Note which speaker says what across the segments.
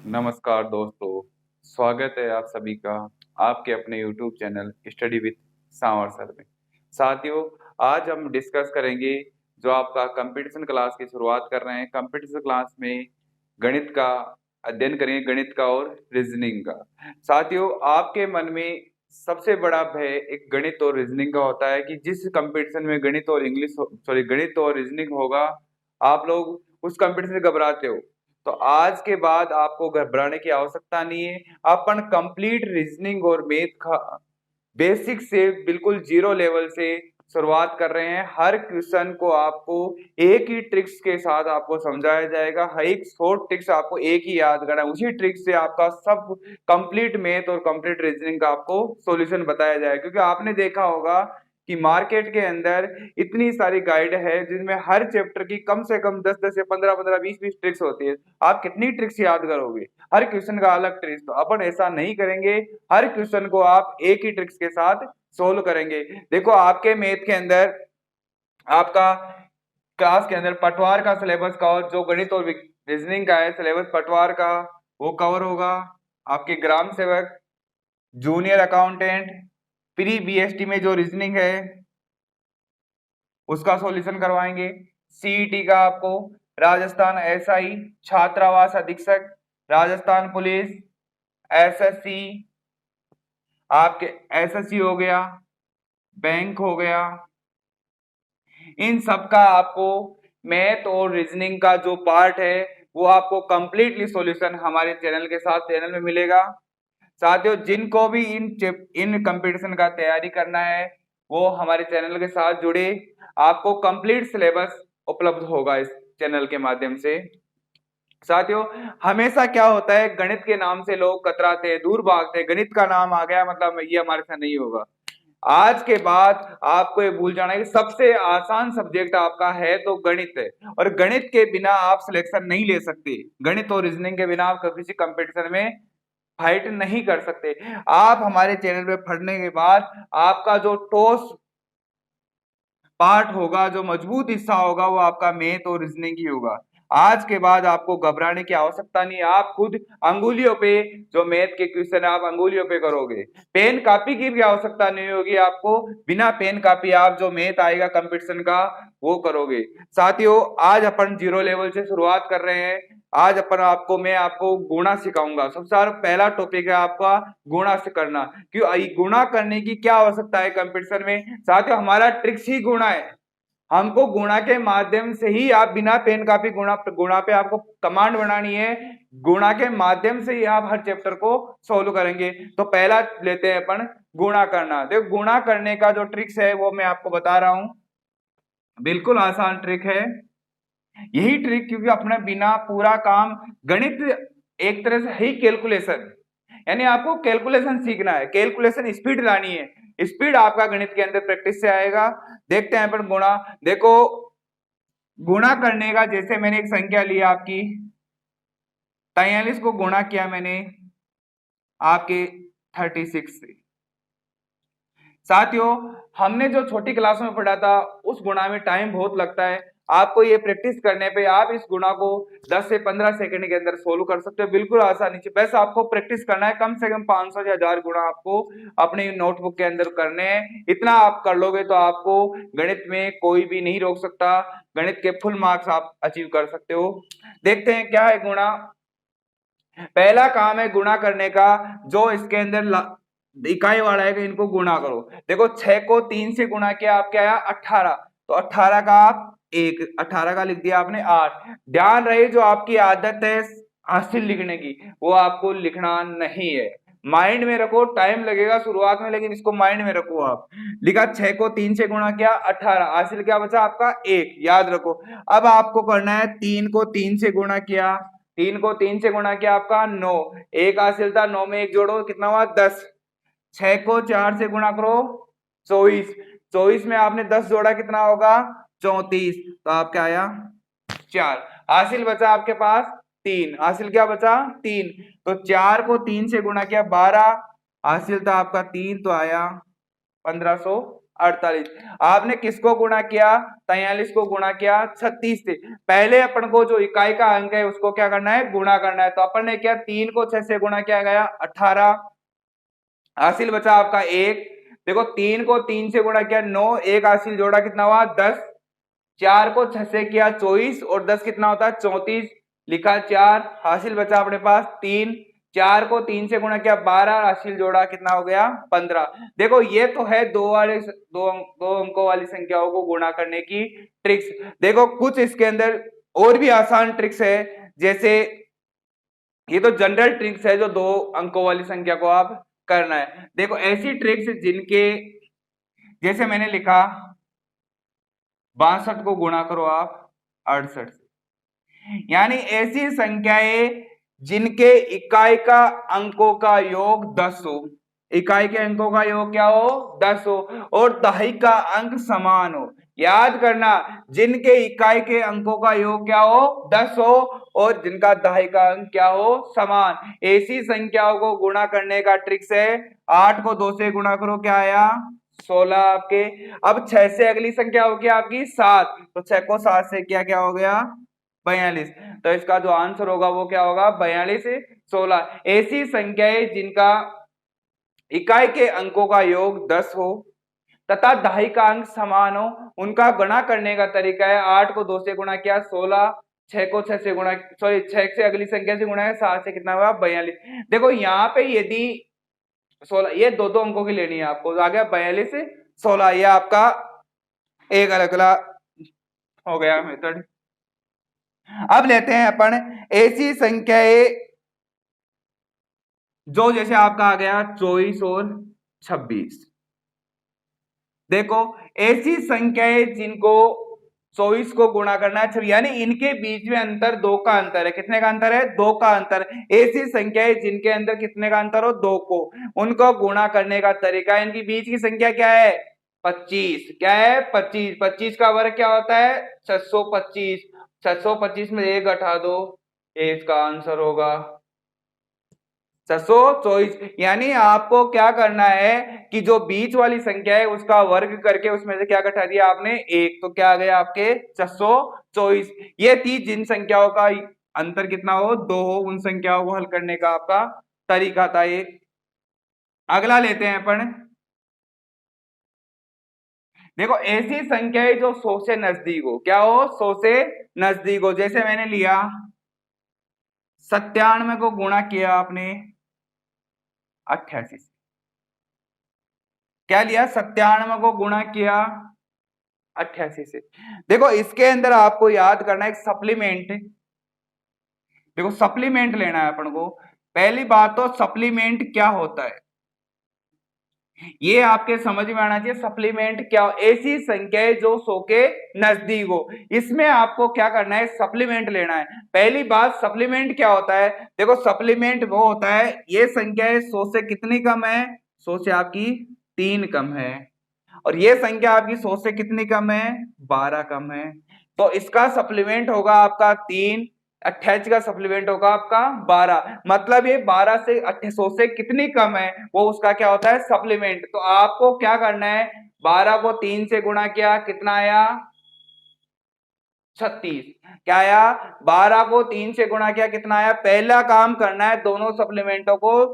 Speaker 1: नमस्कार दोस्तों, स्वागत है आप सभी का आपके अपने YouTube channel study with Sanwar sir में। साथियों, आज हम डिस्कस करेंगे जो आपका कंपटीशन क्लास की शुरुआत कर रहे हैं। कंपटीशन क्लास में गणित का अध्ययन करेंगे, गणित का और रीजनिंग का। साथियों, आपके मन में सबसे बड़ा भय एक गणित और रीजनिंग का होता है कि जिस कंपटीशन में गणित और रीजनिंग होगा, आप लोग उस कंपटीशन से घबराते हो। तो आज के बाद आपको घबराने की आवश्यकता नहीं है। अपन कंप्लीट रीजनिंग और मैथ का बेसिक से बिल्कुल जीरो लेवल से शुरुआत कर रहे हैं। हर क्वेश्चन को आपको एक ही ट्रिक्स के साथ आपको समझाया जाएगा। हर एक शॉर्ट ट्रिक्स आपको एक ही याद करना है, उसी ट्रिक्स से आपका सब कंप्लीट मैथ और कंप्लीट रीजनिंग का आपको सॉल्यूशन बताया जाएगा। क्योंकि आपने देखा होगा कि मार्केट के अंदर इतनी सारी गाइड है जिनमें हर चैप्टर की कम से कम 10-10 या 15-15 20-20 ट्रिक्स होती है। आप कितनी ट्रिक्स याद करोगे? हर क्वेश्चन का अलग ट्रिक्स। तो अपन ऐसा नहीं करेंगे, हर क्वेश्चन को आप एक ही ट्रिक्स के साथ सोल्व करेंगे। देखो, आपके मैथ के अंदर आपका क्लास के अंदर पटवार का सिलेबस का और जो गणित और रीजनिंग का है सिलेबस पटवार का वो कवर होगा। आपके ग्राम सेवक, जूनियर अकाउंटेंट, प्री बीएसटी में जो रीजनिंग है उसका सॉल्यूशन करवाएंगे। सीईटी का आपको राजस्थान एसआई, छात्रावास अधीक्षक, राजस्थान पुलिस, एसएससी, आपके एसएससी हो गया, बैंक हो गया, इन सब का आपको मैथ और रीजनिंग का जो पार्ट है वो आपको कंप्लीटली सॉल्यूशन हमारे चैनल में मिलेगा। साथियों, जिनको भी इन कंपटीशन का तैयारी करना है वो हमारे चैनल के साथ जुड़े। आपको कंप्लीट सिलेबस उपलब्ध होगा इस चैनल के माध्यम से। साथियों, हमेशा क्या होता है, गणित के नाम से लोग कतराते हैं, दूर भागते हैं। गणित का नाम आ गया मतलब ये हमारे साथ नहीं होगा। आज के बाद आपको ये भूल जाना है कि सबसे आसान सब्जेक्ट आपका है तो गणित है, और गणित के बिना आप सिलेक्शन नहीं ले सकते। गणित और रीजनिंग के बिना आप किसी कंपटीशन में फाइट नहीं कर सकते। आप हमारे चैनल पे पढ़ने के बाद आपका जो टॉस पार्ट होगा, जो मजबूत हिस्सा होगा, वो आपका मैथ और रीजनिंग ही होगा। आज के बाद आपको घबराने की आवश्यकता नहीं। आप खुद अंगुलियों पे जो मैथ के क्वेश्चन है आप अंगुलियों पे करोगे। पेन कॉपी की भी आवश्यकता नहीं होगी आपको। बिना पेन कॉपी आप जो मैथ आएगा कंपटीशन का वो करोगे। साथियों, आज अपन जीरो लेवल से शुरुआत कर रहे हैं। आज मैं आपको गुणा सिखाऊंगा। सबसे पहला टॉपिक है आपका गुणा से करना। क्यों गुणा करने की क्या आवश्यकता है कंपटीशन में? साथियों, हमारा ट्रिक्स ही गुणा है। हमको गुणा के माध्यम से ही, आप बिना पेन कॉपी गुणा पे आपको कमांड बनानी है। गुणा के माध्यम से ही आप हर चैप्टर को सोल्व करेंगे। तो पहला लेते हैं अपन गुणा करना। देखो, गुणा करने का जो ट्रिक्स है वो मैं आपको बता रहा हूं। बिल्कुल आसान ट्रिक है यही ट्रिक, क्योंकि अपने बिना पूरा काम गणित एक तरह से ही कैलकुलेशन, यानी आपको कैलकुलेशन सीखना है, कैलकुलेशन स्पीड लानी है। स्पीड आपका गणित के अंदर प्रैक्टिस से आएगा। देखते हैं अपन गुणा। देखो, गुणा करने का, जैसे मैंने एक संख्या ली आपकी 43 को गुणा किया मैंने आपके 36 से। साथियों, हमने जो छोटी क्लास में पढ़ा था उस गुणा में टाइम बहुत लगता है। आपको ये प्रैक्टिस करने पे आप इस गुणा को 10 से 15 सेकंड के अंदर सोल्व कर सकते हो, बिल्कुल आसानी से। बस आपको प्रैक्टिस करना है, कम से कम 500 या 1000 गुणा आपको अपने नोटबुक के अंदर करने हैं। इतना आप कर लोगे तो आपको गणित में कोई भी नहीं रोक सकता। गणित के फुल मार्क्स आप अचीव कर सकते हो। देखते हैं क्या है गुणा। पहला काम है गुणा करने का, जो इसके अंदर इकाई वाला है, इनको गुणा करो। देखो, 6 को 3 से गुणा किया, आप क्या आया 18। तो 18 का आप 1, 18 का लिख दिया आपने 8। ध्यान रहे, जो आपकी आदत है हासिल लिखने की वो आपको लिखना नहीं है। माइंड में रखो, टाइम लगेगा शुरुआत में, लेकिन इसको माइंड में रखो। आप लिखा 6 को 3 से गुणा किया 18, हासिल क्या बचा आपका 1, याद रखो। अब आपको करना है 3 को 3 से गुणा किया, 3 को 3 से गुणा किया आपका 9, 1 हासिल था, 9 में 1 जोड़ो कितना हुआ 10। 6 को 4 से गुणा करो 24, 24 में आपने 10 जोड़ा कितना होगा 34। तो आपका आया 4, हासिल बचा आपके पास 3, हासिल क्या बचा 3। तो 4 को 3 से गुणा किया 12, हासिल था आपका 3, तो आया 1500 48। आपने किसको गुणा किया? 43 को गुणा किया 36 से। पहले अपन को जो इकाई का अंक है उसको क्या करना है? गुणा करना है। तो अपन ने क्या 3 को 6 से गुणा किया गया 18, हासिल बचा आपका 1। देखो 3 को 3 से गुणा किया 9, एक हासिल जोड़ा कितना हुआ? 10। 4 को 6 से किया 24 और 10 कितना होता है? 34। लिखा 4, हासिल बचा अपने पास 3। 4 को 3 से गुणा किया 12, हासिल जोड़ा कितना हो गया? 15। देखो ये तो है दो अंकों वाली संख्याओं को गुणा करने की ट्रिक्स। देखो कुछ इसके अंदर और भी आसान ट्रिक्स है, जैसे ये तो जनरल ट्रिक्स है जो 2 अंकों वाली संख्या को आप करना है। देखो ऐसी ट्रिक्स जिनके, जैसे मैंने लिखा 62 को गुणा करो आप 68 से, यानी ऐसी संख्याएं जिनके इकाई का अंकों का योग 10 हो, इकाई के अंकों का योग क्या हो? 10 हो, और दहाई का अंक समान हो। याद करना, जिनके इकाई के अंकों का योग क्या हो? 10 हो, और जिनका दहाई का अंक क्या हो? समान। ऐसी संख्याओं को गुणा करने का ट्रिक्स है 8 को 2 से गुणा करो, क्या आया? 16 आपके। अब 6 से अगली संख्या होगी आपकी 7, तो 6 को 7 से क्या हो गया? 42। तो इसका जो आंसर होगा वो क्या होगा? 42 से 16। ऐसी संख्याएं जिनका इकाई के अंकों का योग 10 हो तथा दहाई का अंक समान हो, उनका गुणा करने का तरीका है 8 को 2 से गुणा किया 16, 6 को 6 से गुणा, सॉरी 6 से अगली संख्या से गुणा है 7 से कितना हुआ? 42। देखो यहाँ पे यदि 16, ये दो अंकों की लेनी है आपको, आ गया 42 से 16, ये आपका एक अलग अलग हो गया मेथड। अब लेते हैं अपन ऐसी संख्याएं जो जैसे आपका आ गया 24 और 26। देखो ऐसी संख्याएं जिनको 24 को गुणा करना है, यानी इनके बीच में अंतर 2 का अंतर है। कितने का अंतर है? 2 का अंतर। ऐसी संख्याएं जिनके अंदर कितने का अंतर हो? 2 को, उनको गुणा करने का तरीका, इनकी बीच की संख्या क्या है? 25। क्या है? 25। 25 का वर्ग क्या होता है? 625। 625 में 1 घटा दो, ये इसका आंसर होगा 624। यानी आपको क्या करना है कि जो बीच वाली संख्या है उसका वर्ग करके उसमें से क्या घटा दिया आपने? 1, तो क्या आ गया आपके? 624। ये थी जिन संख्याओं का अंतर कितना हो? 2 हो, उन संख्याओं को हल करने का आपका तरीका था ये। अगला लेते हैं अपन। देखो ऐसी संख्याएं जो 100 से नजदीक हो, क्या हो? 100 से नजदीक हो। जैसे मैंने लिया 97 को गुणा किया आपने 88 से। क्या लिया? 97 को गुणा किया 88 से। देखो इसके अंदर आपको याद करना है एक सप्लीमेंट। देखो सप्लीमेंट लेना है अपन को। पहली बात तो सप्लीमेंट क्या होता है ये आपके समझ में आना चाहिए। सप्लीमेंट क्या? ऐसी संख्याएं जो 100 के नजदीक हो, इसमें आपको क्या करना है? सप्लीमेंट लेना है। पहली बात, सप्लीमेंट क्या होता है? देखो सप्लीमेंट वो होता है, ये संख्याएं 100 से कितनी कम है? 100 से आपकी 3 कम है, और ये संख्या आपकी 100 से कितनी कम है? 12 कम है। तो इसका सप्लीमेंट होगा आपका 3, 28 का सप्लीमेंट होगा आपका 12। मतलब ये 12 से 100 से कितनी कम है वो उसका क्या होता है? सप्लीमेंट। तो आपको क्या करना है? 12 को 3 से गुणा किया, कितना आया? 36। क्या आया? 12 को 3 से गुणा किया, कितना आया? पहला काम करना है, दोनों सप्लीमेंटों को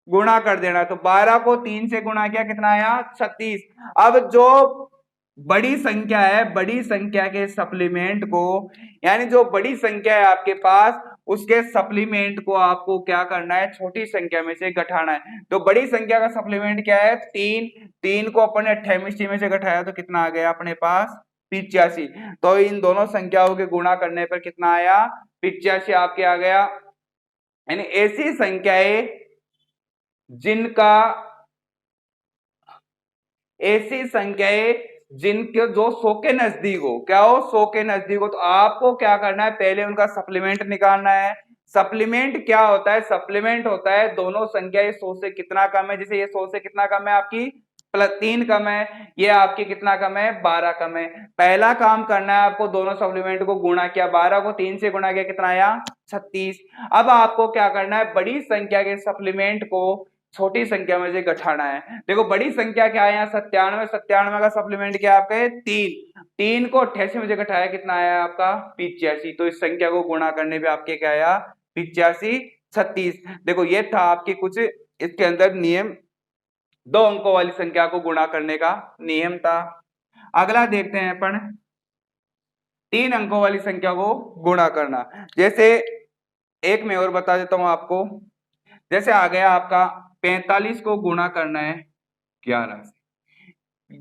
Speaker 1: गुणा कर देना। तो 12 को 3 से गुणा किया, कितना आया? 36। अब जो बड़ी संख्या है, बड़ी संख्या के सप्लीमेंट को, यानी जो बड़ी संख्या है आपके पास, उसके सप्लीमेंट को आपको क्या करना है? छोटी संख्या में से घटाना है। तो बड़ी संख्या का सप्लीमेंट क्या है? 3। 3 को अपन ने 28 में से घटाया तो कितना आ गया अपने पास? 85। तो इन दोनों संख्याओं के गुणा करने पर कितना आया? 85 आपके आ गया। यानी ऐसी संख्याएं जिनका, ऐसी संख्याएं जिनके जो 100 के नजदीक हो, क्या हो? 100 के नजदीक हो, तो आपको क्या करना है? पहले उनका सप्लीमेंट निकालना है। सप्लीमेंट क्या होता है? सप्लीमेंट होता है दोनों संख्याएं 100 से कितना कम है। जैसे ये 100 से कितना कम है आपकी? +3 कम है। ये आपकी कितना कम है? 12 कम है। पहला काम करना है आपको, दोनों सप्लीमेंट को गुणा किया, 12 को 3 से गुणा किया, कितना आया? 36। अब आपको क्या करना है? बड़ी संख्या के सप्लीमेंट को छोटी संख्या में से घटाना है। देखो बड़ी संख्या क्या है यहाँ 97, 97 का सप्लीमेंट क्या है आपका है 3, 3 को 88 में से घटाया कितना आया आपका 85। तो इस संख्या को गुणा करने पे आपके क्या आया 85 36। देखो ये था आपके कुछ इसके अंदर नियम, 2 अंकों वाली संख्या को गुणा करने का नियम था। अगला देखते हैं अपन 3 अंकों वाली संख्या को गुणा करना। जैसे एक मैं और बता देता हूं आपको, जैसे आ गया आपका 45 को गुणा करना है 11 से,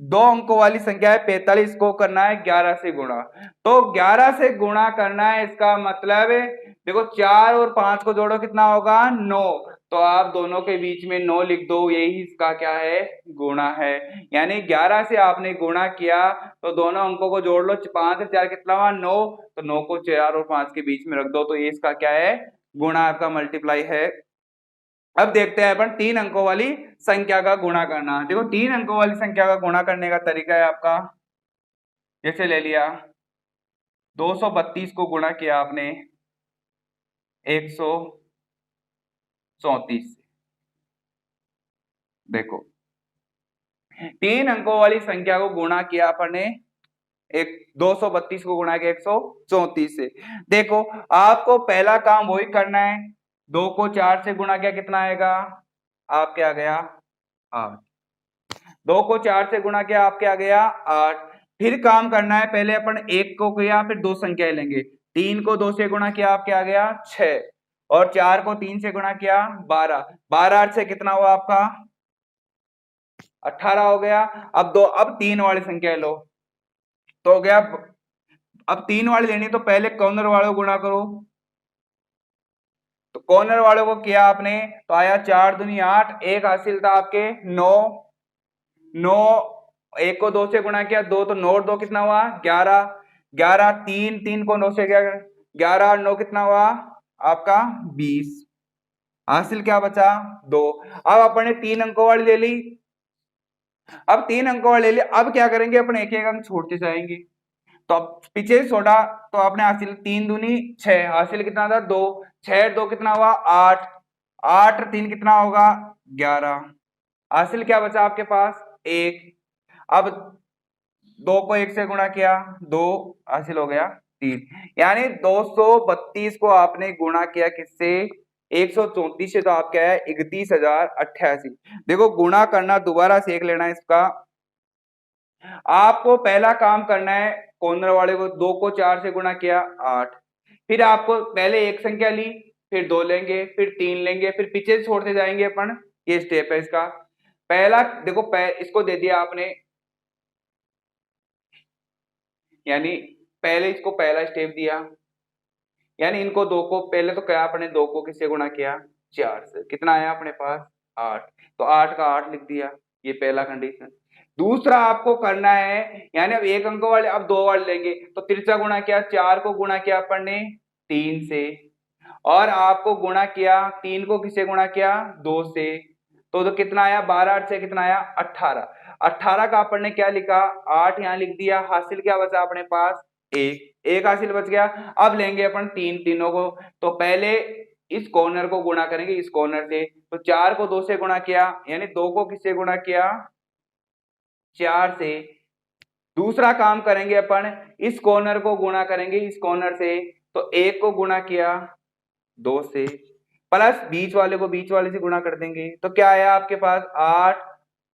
Speaker 1: 2 अंकों वाली संख्या है 45 को करना है 11 से गुणा। तो 11 से गुणा करना है, इसका मतलब देखो 4 और 5 को जोड़ो कितना होगा 9, तो आप दोनों के बीच में 9 लिख दो, यही इसका क्या है गुणा है। यानी 11 से आपने गुणा किया तो दोनों अंकों को जोड़ लो, 5 से 4 कितना हुआ 9, तो 9 को 4 और 5 के बीच में रख दो, तो ये इसका क्या है गुणा, आपका मल्टीप्लाई है। अब देखते हैं अपन 3 अंकों वाली संख्या का गुणा करना। देखो 3 अंकों वाली संख्या का गुणा करने का तरीका है आपका, जैसे ले लिया 232 को गुणा किया आपने 134 से। देखो 3 अंकों वाली संख्या को गुणा किया आपने 232 को गुणा किया 134 से। देखो आपको पहला काम वही करना है, 2 को 4 से गुणा किया कितना आएगा आपके आ गया 8, 2 को 4 से गुणा किया आपके आ गया 8। फिर काम करना है, पहले अपन 1 को किया फिर 2 संख्याएं लेंगे, 3 को 2 से गुणा किया आपके आ गया 6, और 4 को 3 से गुणा किया 12, 12 8 से कितना हुआ आपका 18 हो गया। अब 3 वाली संख्या लो तो हो गया, अब 3 वाली लेनी तो पहले कॉर्नर वालों को गुणा करो, तो कॉर्नर वालों को किया आपने तो आया 4 दूनी 8, एक हासिल था आपके 9, 9 1 को 2 से गुणा किया 2, तो 9 और 2 कितना हुआ 11, 11 3, 3 को 9 से किया 11 और 9 कितना हुआ आपका 20, हासिल क्या बचा 2। अब अपने 3 अंकों वाली ले ली, अब 3 अंकों वाली ले ली, अब क्या करेंगे अपने एक एक अंक छोड़ते जाएंगे, तो अब पीछे छोड़ा तो आपने हासिल 3 दूनी 6, हासिल कितना था 2, 6 2 कितना हुआ 8, 8 3 कितना होगा 11, हासिल क्या बचा आपके पास 1। अब 2 को 1 से गुणा किया 2, हासिल हो गया 3। यानी 232 को आपने गुणा किया किससे 134 से, तो आप क्या है 31,088। देखो गुणा करना दोबारा सीख लेना इसका, आपको पहला काम करना है कॉर्नर वाले को 2 को 4 से गुणा किया 8, फिर आपको पहले एक संख्या ली फिर 2 लेंगे फिर 3 लेंगे फिर पीछे से छोड़ते जाएंगे अपन, ये स्टेप है इसका। पहला देखो इसको दे दिया आपने, यानी पहले इसको पहला स्टेप दिया, यानी इनको 2 को पहले तो क्या अपने 2 को किससे गुणा किया 4 से, कितना आया अपने पास 8, तो 8 का 8 लिख दिया, ये पहला कंडीशन। दूसरा आपको करना है, यानी अब एक अंकों वाले अब 2 वाले लेंगे, तो तिरछा गुणा किया 4 को गुणा किया अपन ने 3 से, और आपको गुणा किया 3 को किससे गुणा किया 2 से, तो कितना आया 12 8 से कितना आया 18, 18 का अपन ने क्या लिखा 8 यहाँ लिख दिया, हासिल क्या बचा अपने पास 1, 1 हासिल बच गया। अब लेंगे अपन तीनों को, तो पहले इस कॉर्नर को गुणा करेंगे इस कॉर्नर से, तो 4 को 2 से गुणा किया, यानी 2 को किससे गुणा किया 4 से। दूसरा काम करेंगे अपन इस कॉर्नर को गुणा करेंगे इस कॉर्नर से, तो 1 को गुणा किया 2 से, प्लस बीच वाले को बीच वाले से गुणा कर देंगे, तो क्या आया आपके पास 8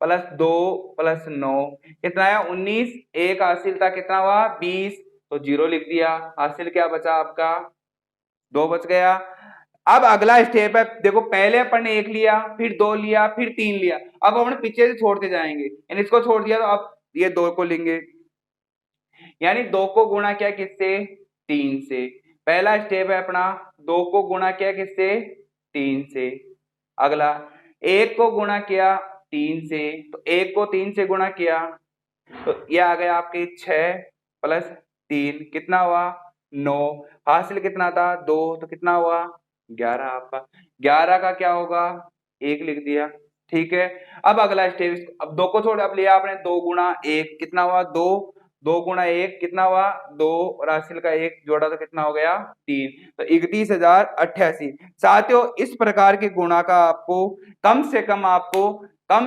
Speaker 1: प्लस 2 प्लस 9 कितना आया 19, एक हासिल था कितना हुआ 20, तो 0 लिख दिया, हासिल क्या बचा आपका 2 बच गया। अब अगला स्टेप है, देखो पहले अपन ने 1 लिया फिर 2 लिया फिर 3 लिया, अब अपन पीछे से छोड़ते जाएंगे, यानी इसको छोड़ दिया तो अब ये 2 को लेंगे, यानी 2 को गुणा किया किससे 3 से, पहला स्टेप है अपना 2 को गुणा किया किससे 3 से। अगला 1 को गुणा किया 3 से, तो 1 को 3 से गुणा किया तो ये आ गया आपके 6 प्लस 3 कितना हुआ 9, हासिल कितना था 2, तो कितना हुआ 11 आपका, 11 का क्या होगा 1 लिख दिया, ठीक है। अब अगला स्टेप, अब 2 को छोड़ अब लिया आपने 2 गुणा 1 कितना हुआ 2, 2 गुणा 1 कितना हुआ 2, और हासिल का 1 जोड़ा तो कितना हो गया 3, तो 31,088। साथियों इस प्रकार के गुणा का आपको कम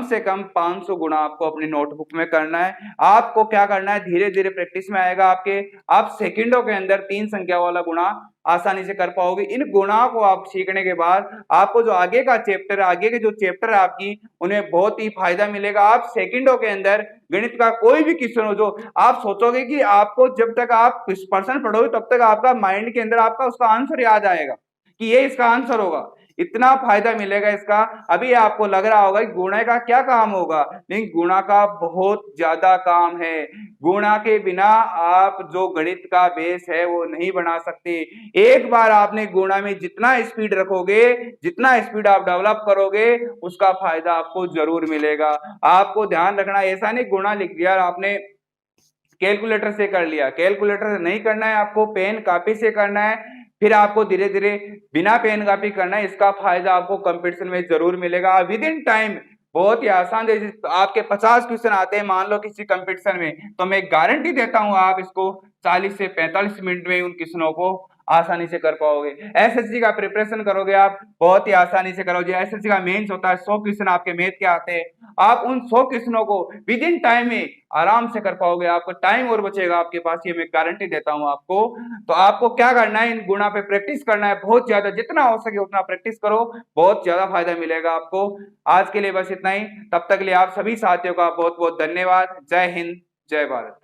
Speaker 1: से कम 500 गुणा आपको अपनी नोटबुक में करना है। आपको क्या करना है, धीरे धीरे प्रैक्टिस में आएगा आपके, आप सेकंडों के अंदर 3 संख्या वाला गुणा आसानी से कर पाओगे। इन गुणा को आप सीखने के बाद आपको जो आगे का चैप्टर, आगे के जो चैप्टर है आपकी, उन्हें बहुत ही फायदा मिलेगा। आप सेकंडों के अंदर गणित का कोई भी क्वेश्चन हो, जो आप सोचोगे कि आपको जब तक आप कुछ पर्सन पढ़ोगे तब तक आपका माइंड के अंदर आपका उसका आंसर याद आएगा कि ये इसका आंसर होगा, इतना फायदा मिलेगा इसका। अभी आपको लग रहा होगा कि गुणा का क्या काम होगा, लेकिन गुणा का बहुत ज्यादा काम है। गुणा के बिना आप जो गणित का बेस है वो नहीं बना सकते। एक बार आपने गुणा में जितना स्पीड रखोगे, जितना स्पीड आप डेवलप करोगे, उसका फायदा आपको जरूर मिलेगा। आपको ध्यान रखना, ऐसा नहीं गुणा लिख दिया आपने कैलकुलेटर से कर लिया, कैलकुलेटर से नहीं करना है, आपको पेन कापी से करना है, फिर आपको धीरे धीरे बिना पेन कापी करना है। इसका फायदा आपको कंपटीशन में जरूर मिलेगा। विद इन टाइम बहुत ही आसान है, आपके 50 क्वेश्चन आते हैं मान लो किसी कंपटीशन में, तो मैं गारंटी देता हूं आप इसको 40 से 45 मिनट में उन क्वेश्चनों को आसानी से कर पाओगे। एसएससी का प्रिपरेशन करोगे आप, बहुत ही आसानी से करोगे। एसएससी का मेंस होता है, 100 क्वेश्चन आपके मैथ के आते हैं, आप उन 100 क्वेश्चनों को विद इन टाइम में आराम से कर पाओगे। आपको टाइम और बचेगा आपके पास, ये मैं गारंटी देता हूं आपको। तो आपको क्या करना है, इन गुणा पे प्रैक्टिस करना है बहुत ज्यादा, जितना हो सके उतना प्रैक्टिस करो, बहुत ज्यादा फायदा मिलेगा आपको। आज के लिए बस इतना ही, तब तक के लिए आप सभी साथियों का बहुत बहुत धन्यवाद। जय हिंद, जय भारत।